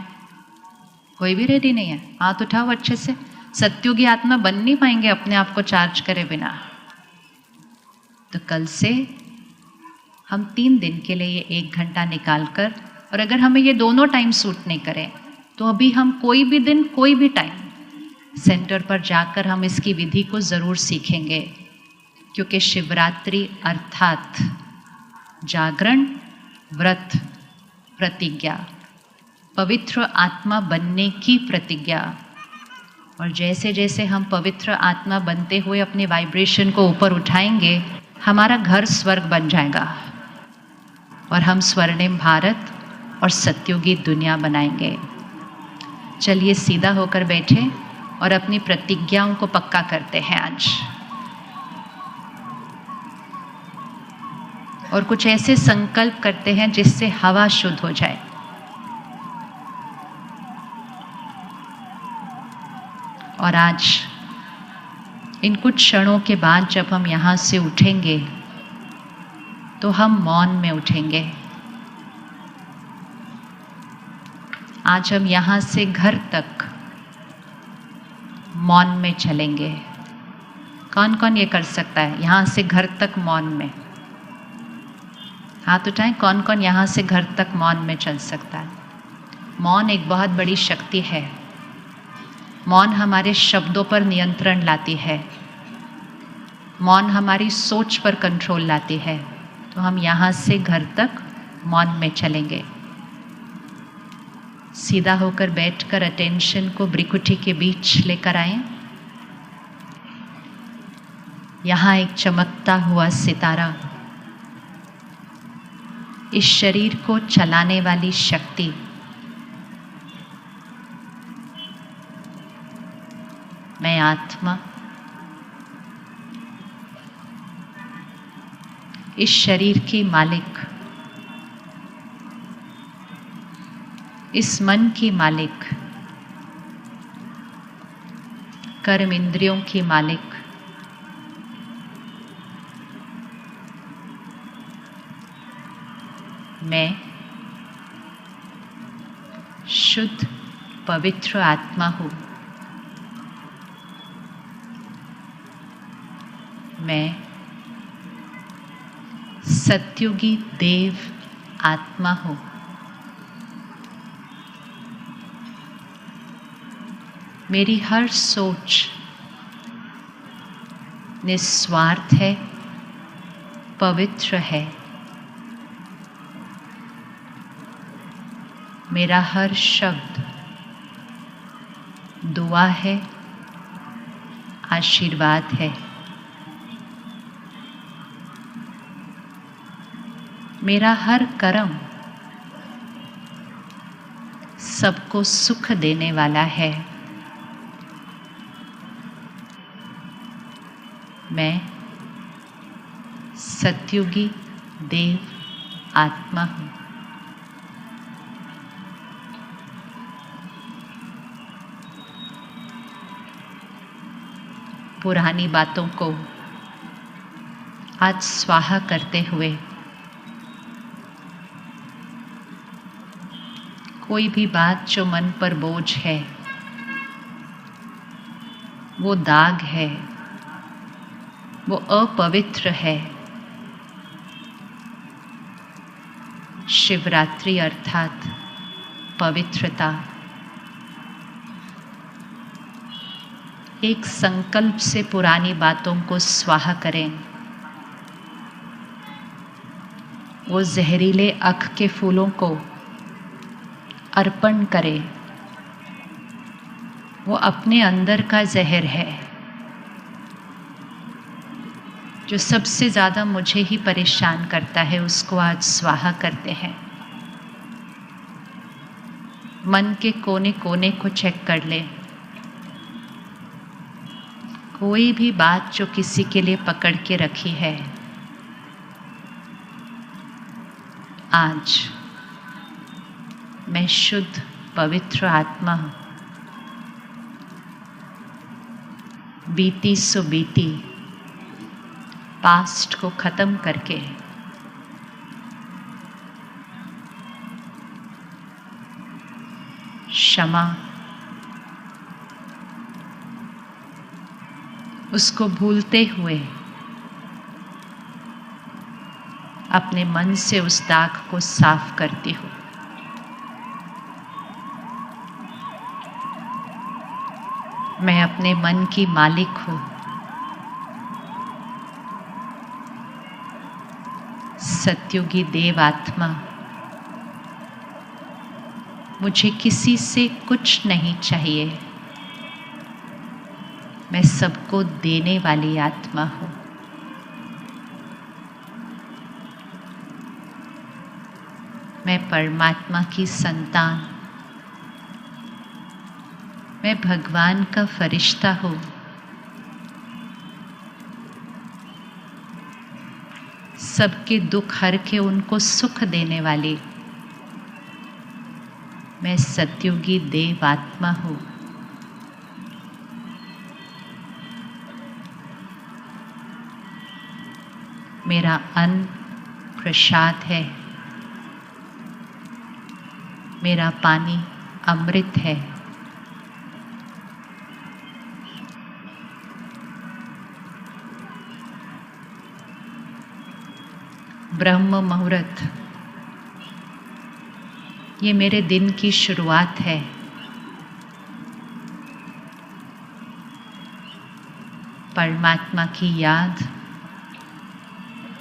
कोई भी रेडी नहीं है? हाथ उठाओ अच्छे से। सत्युगी आत्मा बन नहीं पाएंगे अपने आप को चार्ज करे बिना। तो कल से हम 3 दिन के लिए ये 1 घंटा निकाल कर, और अगर हमें ये दोनों टाइम सूट नहीं करें तो अभी हम कोई भी दिन, कोई भी टाइम सेंटर पर जाकर हम इसकी विधि को ज़रूर सीखेंगे, क्योंकि शिवरात्रि अर्थात जागरण, व्रत, प्रतिज्ञा, पवित्र आत्मा बनने की प्रतिज्ञा। और जैसे जैसे हम पवित्र आत्मा बनते हुए अपने वाइब्रेशन को ऊपर उठाएंगे, हमारा घर स्वर्ग बन जाएगा और हम स्वर्णिम भारत और सत्युगी दुनिया बनाएंगे। चलिए सीधा होकर बैठे और अपनी प्रतिज्ञाओं को पक्का करते हैं आज, और कुछ ऐसे संकल्प करते हैं जिससे हवा शुद्ध हो जाए। और आज इन कुछ क्षणों के बाद जब हम यहाँ से उठेंगे तो हम मौन में उठेंगे। आज हम यहाँ से घर तक मौन में चलेंगे। कौन कौन ये कर सकता है यहाँ से घर तक मौन में? हाथ उठाएं। कौन कौन यहाँ से घर तक मौन में चल सकता है? मौन एक बहुत बड़ी शक्ति है। मौन हमारे शब्दों पर नियंत्रण लाती है, मौन हमारी सोच पर कंट्रोल लाती है। तो हम यहाँ से घर तक मौन में चलेंगे। सीधा होकर बैठकर अटेंशन को भ्रिकुटी के बीच लेकर आएं। यहाँ एक चमकता हुआ सितारा, इस शरीर को चलाने वाली शक्ति, मैं आत्मा इस शरीर की मालिक, इस मन की मालिक, कर्म इंद्रियों की मालिक, मैं शुद्ध पवित्र आत्मा हूँ। मैं सत्युगी देव आत्मा हूँ। मेरी हर सोच निस्वार्थ है, पवित्र है। मेरा हर शब्द दुआ है, आशीर्वाद है। मेरा हर कर्म सबको सुख देने वाला है। मैं सतयुगी देव आत्मा हूँ। पुरानी बातों को आज स्वाहा करते हुए कोई भी बात जो मन पर बोझ है, वो दाग है, वो अपवित्र है, शिवरात्रि अर्थात पवित्रता, एक संकल्प से पुरानी बातों को स्वाहा करें। वो जहरीले अख के फूलों को अर्पण करें। वो अपने अंदर का जहर है जो सबसे ज़्यादा मुझे ही परेशान करता है, उसको आज स्वाहा करते हैं। मन के कोने कोने को चेक कर लें। कोई भी बात जो किसी के लिए पकड़ के रखी है, आज मैं शुद्ध पवित्र आत्मा हूँ। बीती सो बीती, पास्ट को ख़त्म करके क्षमा, उसको भूलते हुए अपने मन से उस दाग को साफ करती हूँ। मैं अपने मन की मालिक हूँ। सतयुगी देव आत्मा, मुझे किसी से कुछ नहीं चाहिए। मैं सबको देने वाली आत्मा हूँ। मैं परमात्मा की संतान, मैं भगवान का फरिश्ता हूँ। सबके दुख हर के उनको सुख देने वाली मैं सतयुगी देव आत्मा हूँ। मेरा अन्न प्रसाद है, मेरा पानी अमृत है। ब्रह्म मुहूर्त, ये मेरे दिन की शुरुआत है। परमात्मा की याद,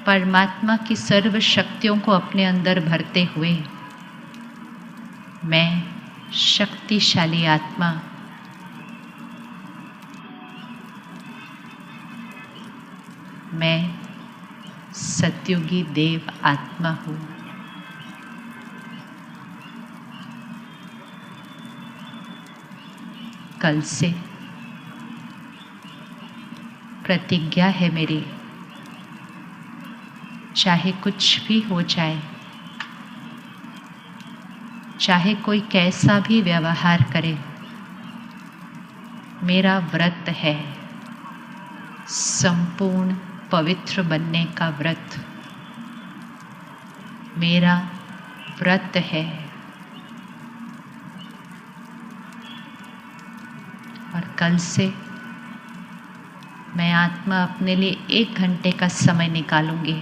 परमात्मा की सर्व शक्तियों को अपने अंदर भरते हुए मैं शक्तिशाली आत्मा, मैं सतयुगी देव आत्मा हूँ। कल से प्रतिज्ञा है मेरी, चाहे कुछ भी हो जाए, चाहे कोई कैसा भी व्यवहार करे, मेरा व्रत है संपूर्ण पवित्र बनने का व्रत। मेरा व्रत है। और कल से मैं आत्मा अपने लिए 1 घंटे का समय निकालूंगी।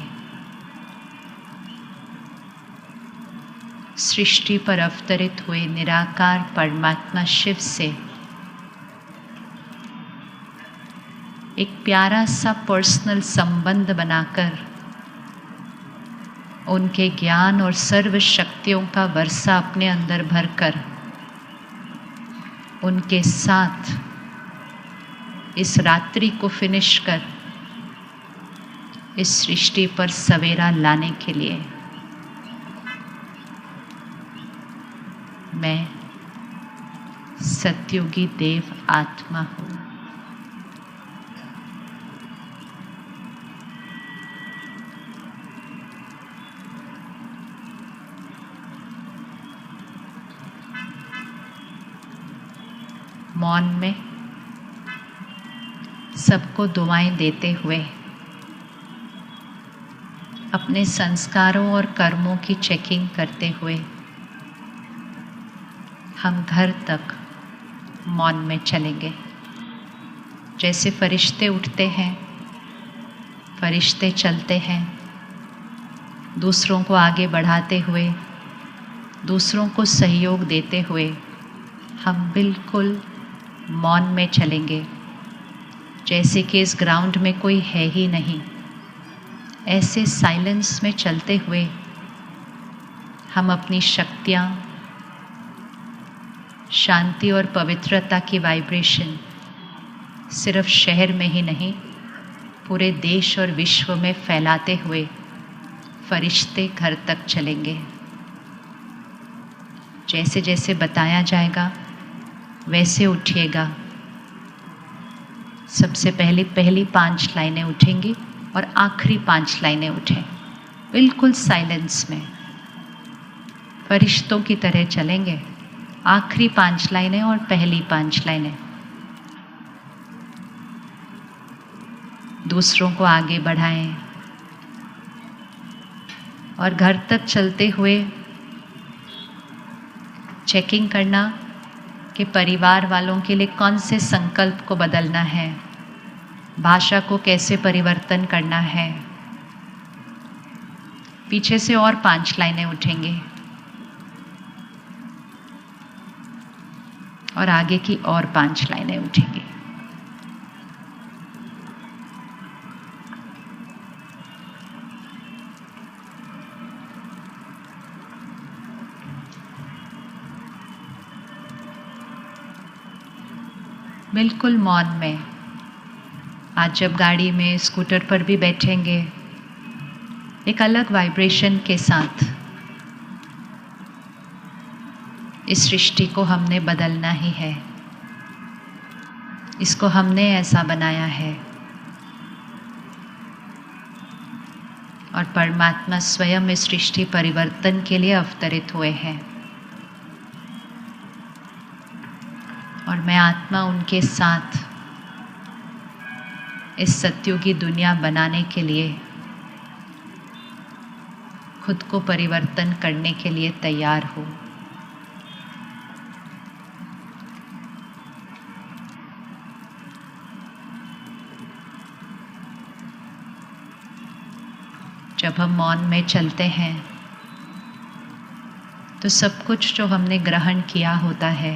सृष्टि पर अवतरित हुए निराकार परमात्मा शिव से एक प्यारा सा पर्सनल संबंध बनाकर उनके ज्ञान और सर्व शक्तियों का वर्षा अपने अंदर भरकर उनके साथ इस रात्रि को फिनिश कर इस सृष्टि पर सवेरा लाने के लिए मैं सतयुगी देव आत्मा हूँ। मौन में सबको दुआएं देते हुए अपने संस्कारों और कर्मों की चेकिंग करते हुए हम घर तक मौन में चलेंगे। जैसे फरिश्ते उठते हैं, फरिश्ते चलते हैं, दूसरों को आगे बढ़ाते हुए, दूसरों को सहयोग देते हुए हम बिल्कुल मौन में चलेंगे। जैसे कि इस ग्राउंड में कोई है ही नहीं, ऐसे साइलेंस में चलते हुए हम अपनी शक्तियाँ, शांति और पवित्रता की वाइब्रेशन सिर्फ शहर में ही नहीं, पूरे देश और विश्व में फैलाते हुए फरिश्ते घर तक चलेंगे। जैसे जैसे बताया जाएगा वैसे उठिएगा। सबसे पहली 5 लाइनें उठेंगी और आखिरी 5 लाइनें उठें, बिल्कुल साइलेंस में फरिश्तों की तरह चलेंगे। आखिरी 5 लाइनें और पहली 5 लाइनें। दूसरों को आगे बढ़ाएं और घर तक चलते हुए चेकिंग करना कि परिवार वालों के लिए कौन से संकल्प को बदलना है, भाषा को कैसे परिवर्तन करना है। पीछे से और 5 लाइनें उठेंगे और आगे की और 5 लाइनें उठेंगी। बिल्कुल मौन में। आज जब गाड़ी में, स्कूटर पर भी बैठेंगे, एक अलग वाइब्रेशन के साथ इस सृष्टि को हमने बदलना ही है। इसको हमने ऐसा बनाया है और परमात्मा स्वयं इस सृष्टि परिवर्तन के लिए अवतरित हुए हैं और मैं आत्मा उनके साथ इस सतयुगी दुनिया बनाने के लिए, खुद को परिवर्तन करने के लिए तैयार हूँ। जब हम मौन में चलते हैं तो सब कुछ जो हमने ग्रहण किया होता है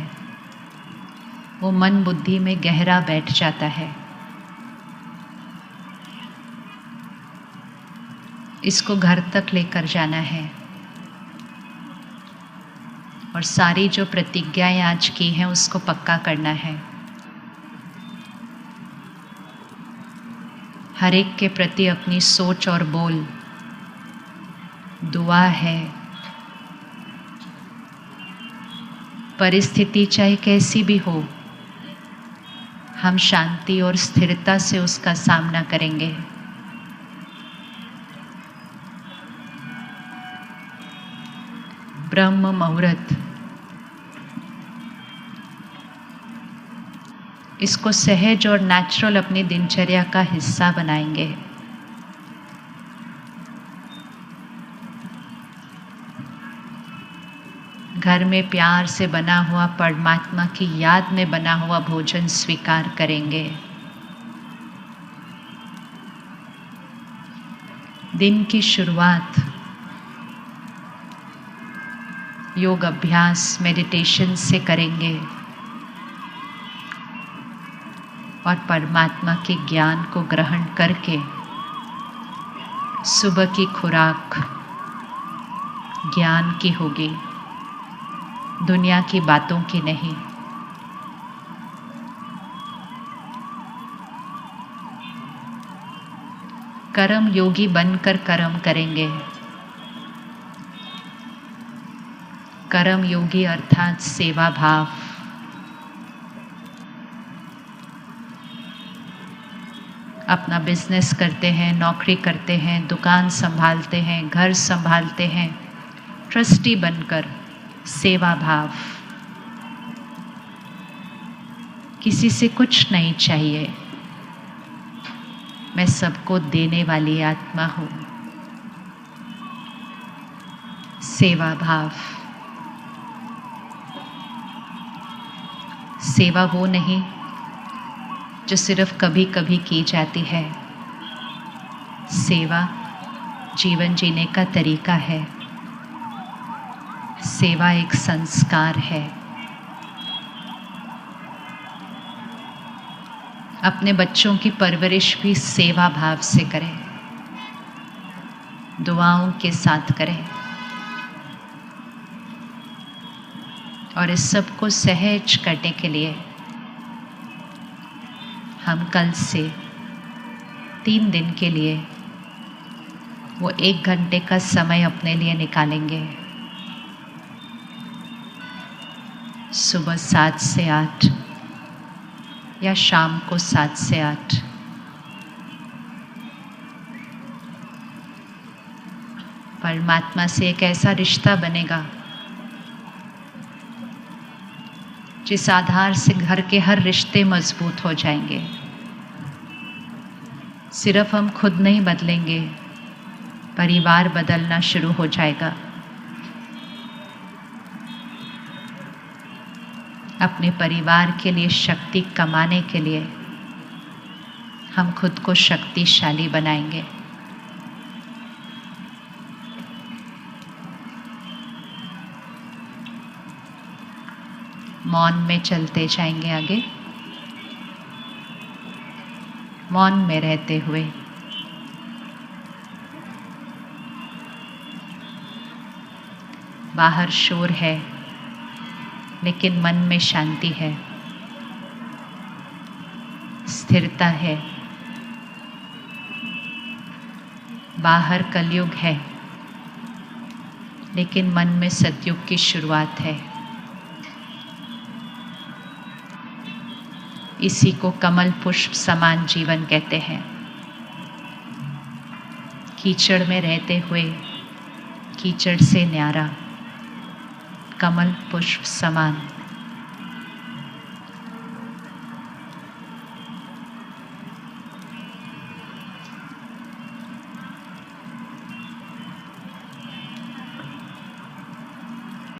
वो मन बुद्धि में गहरा बैठ जाता है। इसको घर तक लेकर जाना है और सारी जो प्रतिज्ञाएं आज की हैं उसको पक्का करना है। हर एक के प्रति अपनी सोच और बोल दुआ है। परिस्थिति चाहे कैसी भी हो, हम शांति और स्थिरता से उसका सामना करेंगे। ब्रह्म मुहूर्त, इसको सहज और नेचुरल अपनी दिनचर्या का हिस्सा बनाएंगे। घर में प्यार से बना हुआ परमात्मा की याद में बना हुआ भोजन स्वीकार करेंगे। दिन की शुरुआत योग अभ्यास, मेडिटेशन से करेंगे और परमात्मा के ज्ञान को ग्रहण करके सुबह की खुराक ज्ञान की होगी, दुनिया की बातों की नहीं। कर्म योगी बनकर कर्म करेंगे। कर्म योगी अर्थात सेवा भाव। अपना बिजनेस करते हैं, नौकरी करते हैं, दुकान संभालते हैं, घर संभालते हैं, ट्रस्टी बनकर सेवा भाव। किसी से कुछ नहीं चाहिए, मैं सबको देने वाली आत्मा हूँ। सेवा भाव। सेवा वो नहीं जो सिर्फ कभी कभी की जाती है। सेवा जीवन जीने का तरीका है। सेवा एक संस्कार है। अपने बच्चों की परवरिश भी सेवा भाव से करें, दुआओं के साथ करें, और इस सब को सहज करने के लिए हम कल से 3 दिन के लिए वो 1 घंटे का समय अपने लिए निकालेंगे। सुबह 7 से 8 या शाम को 7 से 8। परमात्मा से एक ऐसा रिश्ता बनेगा जिस आधार से घर के हर रिश्ते मजबूत हो जाएंगे। सिर्फ हम खुद नहीं बदलेंगे, परिवार बदलना शुरू हो जाएगा। अपने परिवार के लिए शक्ति कमाने के लिए हम खुद को शक्तिशाली बनाएंगे। मौन में चलते जाएंगे आगे, मौन में रहते हुए। बाहर शोर है लेकिन मन में शांति है, स्थिरता है। बाहर कलयुग है लेकिन मन में सतयुग की शुरुआत है। इसी को कमल पुष्प समान जीवन कहते हैं। कीचड़ में रहते हुए कीचड़ से न्यारा, कमल पुष्प समान।